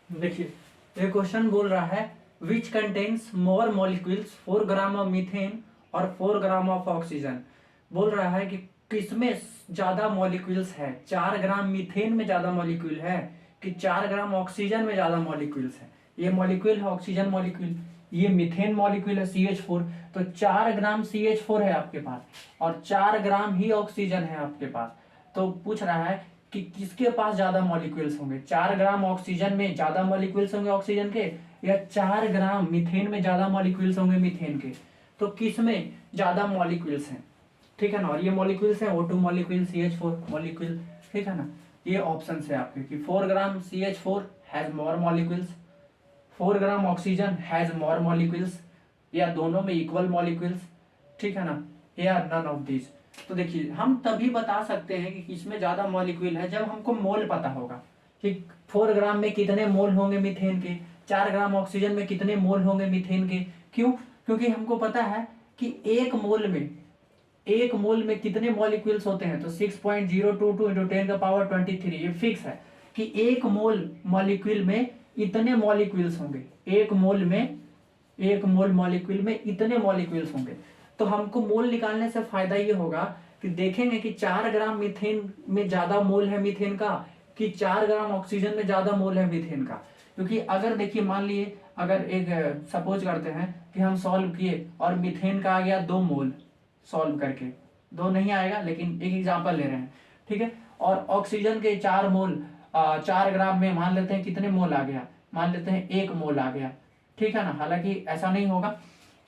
देखिए ये क्वेश्चन बोल रहा है which contains more molecules 4 gram of methane और 4 ग्राम ऑफ ऑक्सीजन। बोल रहा है कि किसमें ज्यादा मॉलिक्यूल्स है, 4 ग्राम मीथेन में ज्यादा मॉलिक्यूल है कि 4 ग्राम ऑक्सीजन में ज्यादा मॉलिक्यूल्स है। ये मॉलिक्यूल है ऑक्सीजन मॉलिक्यूल, ये मीथेन मॉलिक्यूल है CH4। तो 4 ग्राम CH4 है आपके पास और 4 ग्राम ही ऑक्सीजन है आपके पास। तो पूछ रहा है कि किसके पास ज्यादा मॉलिक्यूल्स होंगे, 4 ग्राम ऑक्सीजन में ज्यादा मॉलिक्यूल्स होंगे ऑक्सीजन के या 4 ग्राम मीथेन में ज्यादा मॉलिक्यूल्स होंगे मीथेन के। तो किस में ज्यादा मॉलिक्यूल्स हैं, ठीक है ना। और ये मॉलिक्यूल्स हैं O2 मॉलिक्यूल, CH4 मॉलिक्यूल, ठीक है ना। ये ऑप्शन है आपके कि 4 ग्राम CH4 has more molecules, 4 gram oxygen has more molecules, या दोनों में इक्वल मॉलिक्यूल्स, ठीक है ना, या नन ऑफ दिस। तो देखिए हम तभी बता सकते हैं कि किसमें ज्यादा मॉलिक्यूल है जब हमको मोल पता होगा कि 4 ग्राम में कितने मोल होंगे मीथेन के, 4 ग्राम ऑक्सीजन में कितने मोल होंगे मीथेन के। क्यों? क्योंकि हमको पता है कि एक मोल में कितने मॉलिक्यूल्स होते हैं। तो 6.022 इंटू 10⁻23 ये फिक्स है कि एक मोल मॉलिक्यूल में इतने मॉलिक्यूल्स होंगे, एक मोल मॉलिक्यूल में इतने मॉलिक्यूल्स होंगे। तो हमको मोल निकालने से फायदा ये होगा कि देखेंगे कि 4 ग्राम मीथेन में ज्यादा मोल है मीथेन का कि 4 ग्राम ऑक्सीजन में ज्यादा मोल है मीथेन का। क्योंकि अगर देखिए मान लिए अगर एक सपोज करते हैं कि हम सॉल्व किए और मीथेन का आ गया 2 मोल, सॉल्व करके 2 नहीं आएगा लेकिन एक एग्जांपल ले रहे हैं, ठीक है। और ऑक्सीजन के 4 मोल 4 ग्राम में मान लेते हैं कितने मोल आ गया, मान लेते हैं 1 मोल आ गया, ठीक है ना। हालांकि ऐसा नहीं होगा।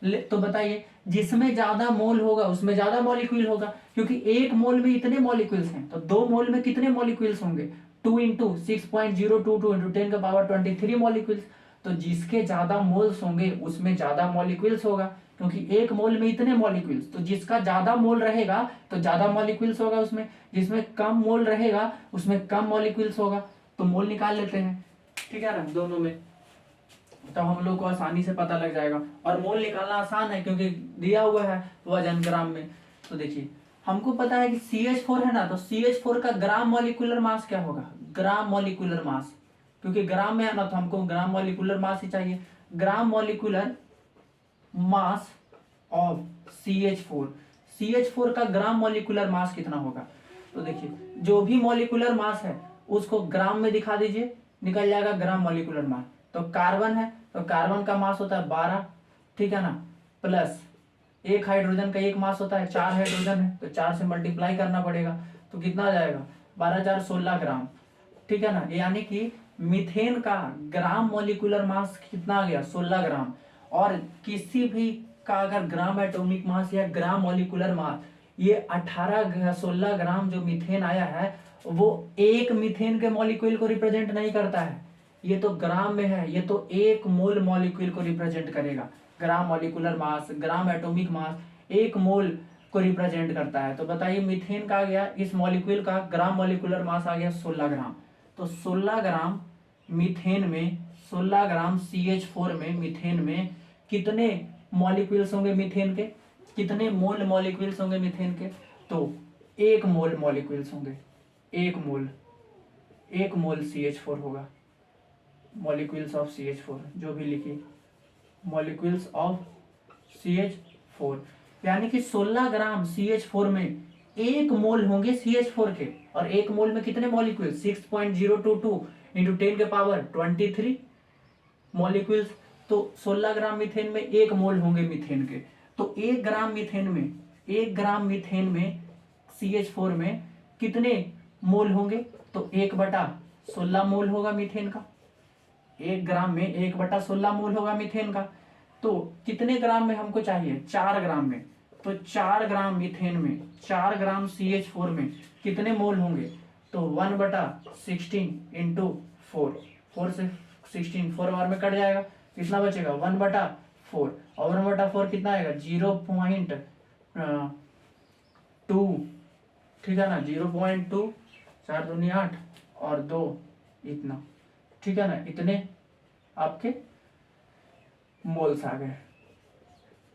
तो बताइए जिसमें ज्यादा मोल होगा उसमें ज्यादा मॉलिक्यूल होगा क्योंकि एक मोल में इतने मॉलिक्यूल्स हैं। तो 2 मोल में कितने मॉलिक्यूल्स होंगे, 2 इंटू 6.022 इंटू 10⁻23 मॉलिक्यूल्स। तो जिसके ज्यादा मोल्स होंगे उसमें ज्यादा मॉलिक्यूल्स होगा क्योंकि एक मोल में इतने मॉलिक्यूल्स। तो जिसका ज्यादा मोल रहेगा तो ज्यादा मॉलिक्यूल्स होगा उसमें, जिसमें कम मोल रहेगा उसमें कम मॉलिक्यूल्स होगा। तो मोल निकाल लेते हैं, ठीक है ना, दोनों में। तब हम लोग को आसानी से पता लग जाएगा और मोल निकालना आसान है क्योंकि दिया हुआ है वजन ग्राम में। तो देखिए हमको पता है कि CH4 है ना, तो CH4 का ग्राम मॉलिक्यूलर मास क्या होगा, ग्राम मॉलिक्यूलर मास, क्योंकि ग्राम में है ना तो हमको ग्राम मॉलिक्यूलर मास ही चाहिए। Gram molecular mass of CH4, CH4 का ग्राम मॉलिक्यूलर मास कितना होगा। तो देखिए जो भी मॉलिक्यूलर मास है उसको ग्राम में दिखा दीजिए, निकल जाएगा ग्राम मॉलिक्यूलर मास। तो कार्बन है तो कार्बन का मास होता है 12, ठीक है ना, प्लस एक हाइड्रोजन का एक मास होता है, 4 हाइड्रोजन है तो 4 से मल्टीप्लाई करना पड़ेगा। तो कितना आ जाएगा 12 4 16 ग्राम, ठीक है ना। यानी कि मीथेन का ग्राम मॉलिक्यूलर मास कितना आ गया 16 ग्राम। और किसी भी का अगर ग्राम एटॉमिक मास या ग्राम मॉलिक्यूलर मास ये 16 ग्राम जो मीथेन आया है वो एक मीथेन के मॉलिक्यूल को रिप्रेजेंट नहीं करता है, ये तो ग्राम में है, ये तो एक मोल मॉलिक्यूल को रिप्रेजेंट करेगा। Gram molecular mass, gram atomic mass एक मोल को रिप्रेजेंट करता है। तो बताइए मीथेन का आ गया, इस मॉलिक्यूल का ग्राम मॉलिक्यूलर मास आ गया 16 ग्राम। तो 16 ग्राम मीथेन में, 16 ग्राम CH4 में मीथेन में कितने मॉलिक्यूल्स होंगे मीथेन के, कितने मोल मॉलिक्यूल्स होंगे मीथेन के। तो एक मोल मॉलिक्यूल्स होंगे, एक मोल, एक मोल CH4 होगा। मॉलिक्यूल्स ऑफ CH4 जो भी लिखी, मॉलिक्यूल्स ऑफ CH4, यानी कि 16 ग्राम CH4 में एक मोल होंगे CH4 के। और एक मोल में कितने मॉलिक्यूल, 6.022 इंटू 10⁻23 मॉलिक्यूल्स। तो 16 ग्राम मीथेन में एक मोल होंगे मीथेन के। तो एक ग्राम मीथेन में, एक ग्राम मीथेन में CH4 में कितने मोल होंगे। तो 1/16 मोल होगा मीथेन का, 1 ग्राम में 1/16 मोल होगा मीथेन का। तो कितने ग्राम में हमको चाहिए, 4 ग्राम में। तो 4 ग्राम मीथेन में, 4 ग्राम CH4 में कितने मोल होंगे। तो 1/16 इंटू 4, 4 से 16 4 बार में कट जाएगा, कितना बचेगा 1/4। और 1/4 कितना आएगा 0.2, ठीक है ना, 0.2, 4 दूनी 8 और 2 इतना, ठीक है ना। इतने आपके मोल्स आ गए,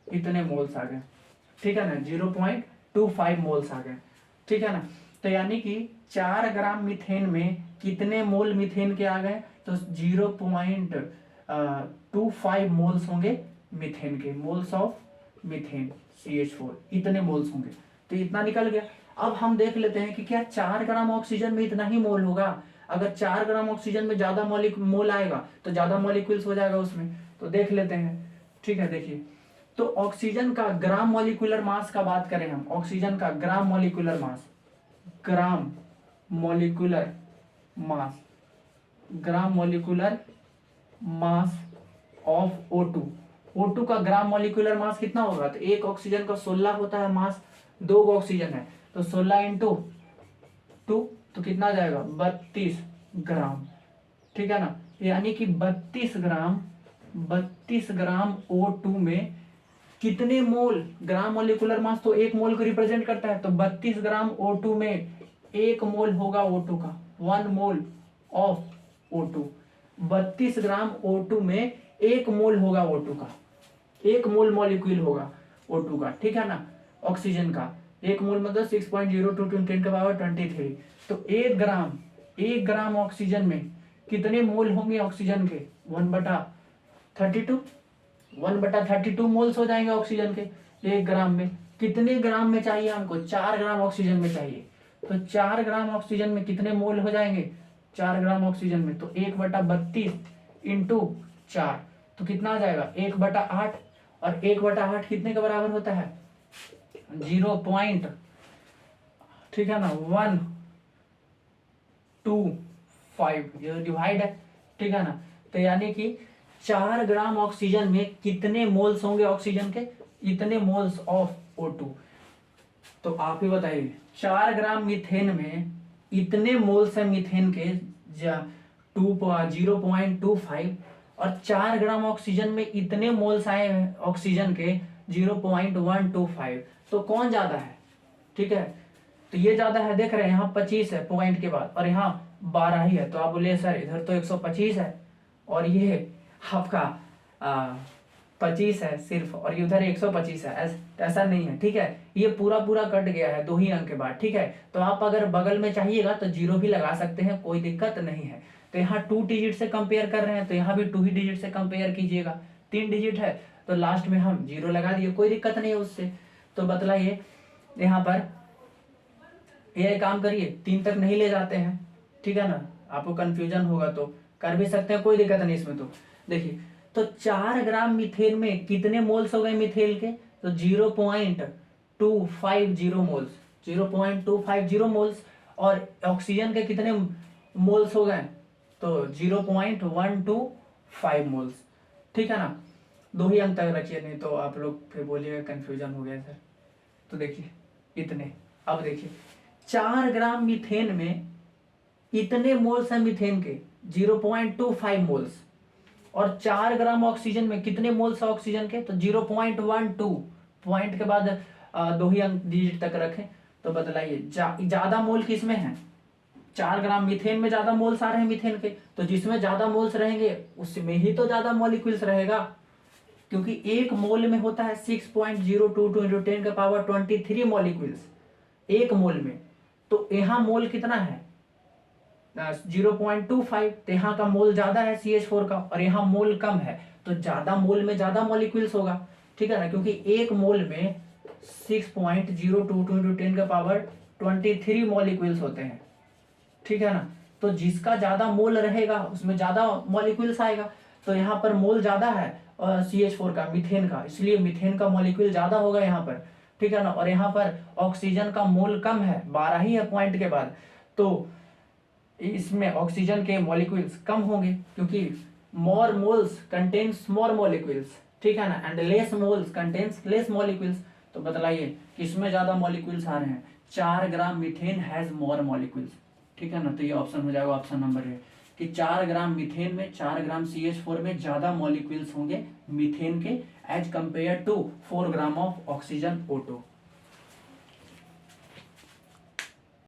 इतने मोल्स आ गए, ठीक है ना, 0.25 मोल्स आ गए, ठीक है ना। तो यानी कि 4 ग्राम मीथेन में कितने मोल मीथेन के आ गए, तो 0.25 मोल्स होंगे मीथेन के, मोल्स ऑफ मीथेन CH4 इतने मोल्स होंगे। तो इतना निकल गया। अब हम देख लेते हैं कि क्या 4 ग्राम ऑक्सीजन में इतना ही मोल होगा। अगर 4 ग्राम ऑक्सीजन में ज्यादा मोल आएगा तो ज्यादा मॉलिक्यूल्स हो जाएगा उसमें। तो देख लेते हैं, ठीक है। देखिए, तो ऑक्सीजन का ग्राम मॉलिक्यूलर मास का बात करें हम, ऑक्सीजन का gram molecular mass, gram molecular mass, gram molecular mass of O2। O2 का ग्राम मॉलिक्यूलर मास कितना होगा, तो एक ऑक्सीजन का 16 होता है मास, 2 ऑक्सीजन है तो 16 इंटू 2 तो कितना जाएगा 32 ग्राम, ठीक है ना। यानी कि 32 ग्राम O2 में कितने मोल, ग्राम मॉलिक्यूलर मास तो एक मोल को रिप्रेजेंट करता है, तो 32 ग्राम O2 में एक मोल होगा O2 का, 1 mole of O2। 32 gram O2 में एक मोल होगा O2 का, एक मोल मॉलिक्यूल होगा O2 का, ठीक है ना। ऑक्सीजन का एक मोल मतलब 6.02 × 10⁻23। तो एक ग्राम ऑक्सीजन में कितने मोल होंगे ऑक्सीजन के, 1/32, 1/32 मोल्स हो जाएंगे ऑक्सीजन के एक ग्राम में। कितने ग्राम में चाहिए हमको, 4 ग्राम ऑक्सीजन में चाहिए, तो 4 ग्राम ऑक्सीजन में कितने मोल हो जाएंगे, 4 ग्राम ऑक्सीजन में तो 1/32 इंटू 4 तो कितना आ जाएगा 1/8, और 1/8 कितने के बराबर होता है 0. ठीक है ना 125, ये डिवाइड है, ठीक है ना। तो यानी कि 4 ग्राम ऑक्सीजन में कितने मोल्स होंगे ऑक्सीजन के, इतने मोल्स ऑफ O2। तो आप ही बताइए 4 ग्राम मीथेन में इतने मोल्स है मीथेन के 0.25, और 4 ग्राम ऑक्सीजन में इतने मोल्स आए हैं ऑक्सीजन के 0.125, तो कौन ज्यादा है, ठीक है। तो ये ज्यादा है, देख रहे हैं यहाँ 25 है पॉइंट के बाद और यहाँ 12 ही है, तो आप बोले सर इधर तो 125 है और ये आपका 25 है सिर्फ और ये उधर 125 है, ऐसा नहीं है, ठीक है। ये पूरा कट गया है 2 ही अंक के बाद, ठीक है। तो आप अगर बगल में चाहिएगा तो 0 भी लगा सकते हैं, कोई दिक्कत नहीं है। तो यहाँ 2 डिजिट से कंपेयर कर रहे हैं तो यहाँ भी 2 ही डिजिट से कंपेयर कीजिएगा, 3 डिजिट है तो लास्ट में हम 0 लगा दिए, कोई दिक्कत नहीं है उससे। तो बतलाइए यहाँ पर ये काम करिए, 3 तक नहीं ले जाते हैं, ठीक है ना। आपको कंफ्यूजन होगा तो कर भी सकते हैं, कोई दिक्कत नहीं इसमें। तो देखिए, तो 4 ग्राम मीथेन में कितने मोल्स हो गए मीथेन के, तो 0.250 मोल्स, 0.250 मोल्स। और ऑक्सीजन के कितने मोल्स हो गए, तो 0.125 मोल्स, ठीक है ना। 2 ही अंक तक रखिए, नहीं तो आप लोग फिर बोलिएगा कंफ्यूजन हो गया सर। तो देखिए इतने, अब देखिए 4 ग्राम मीथेन में इतने मोल्स हैं मीथेन के 0.25 मोल्स, और 4 ग्राम ऑक्सीजन में कितने मोल्स है ऑक्सीजन के, तो 0.12, पॉइंट के बाद 2 ही अंक डिजिट तक रखें। तो बतलाइए ज्यादा मोल किस में है, 4 ग्राम मीथेन में ज्यादा मोल्स आ रहे हैं मीथेन के, तो जिसमें ज्यादा मोल्स रहेंगे उसमें ही तो ज्यादा मॉलिक्यूल्स रहेगा, क्योंकि एक मोल में होता है 6.022 × 10⁻23 मॉलिक्यूल्स एक मोल में। तो यहाँ मोल कितना है 0.25, तो यहाँ का मोल ज्यादा है CH4 का और यहाँ मोल कम है, तो ज्यादा मोल में ज्यादा मॉलिक्यूल्स होगा, ठीक है ना। क्योंकि एक मोल में 6.022 × 10⁻23 मॉलिक्यूल्स होते हैं, ठीक है ना। तो जिसका ज्यादा मोल रहेगा उसमें ज्यादा मॉलिक्यूल्स आएगा, तो यहाँ पर मोल ज्यादा है CH4 का, मीथेन का, इसलिए मीथेन का मॉलिक्यूल ज्यादा होगा यहाँ पर, ठीक है ना। और यहाँ पर ऑक्सीजन का मोल कम है, 12 ही है पॉइंट के बाद, तो इसमें ऑक्सीजन के मॉलिक्यूल्स कम होंगे, क्योंकि मोर मोल्स कंटेन्स मोर मॉलिक्यूल्स, ठीक है ना, and less moles contains less molecules. तो बतलाइए किसमें ज्यादा मॉलिक्यूल्स आ रहे हैं, 4 ग्राम मीथेन हैज मोर मॉलिक्यूल्स, ठीक है ना। तो ये ऑप्शन हो जाएगा ऑप्शन नंबर ए, कि 4 ग्राम मीथेन में 4 ग्राम CH4 में ज्यादा मॉलिक्यूल्स होंगे मीथेन के as compare to 4 gram of oxygen O2।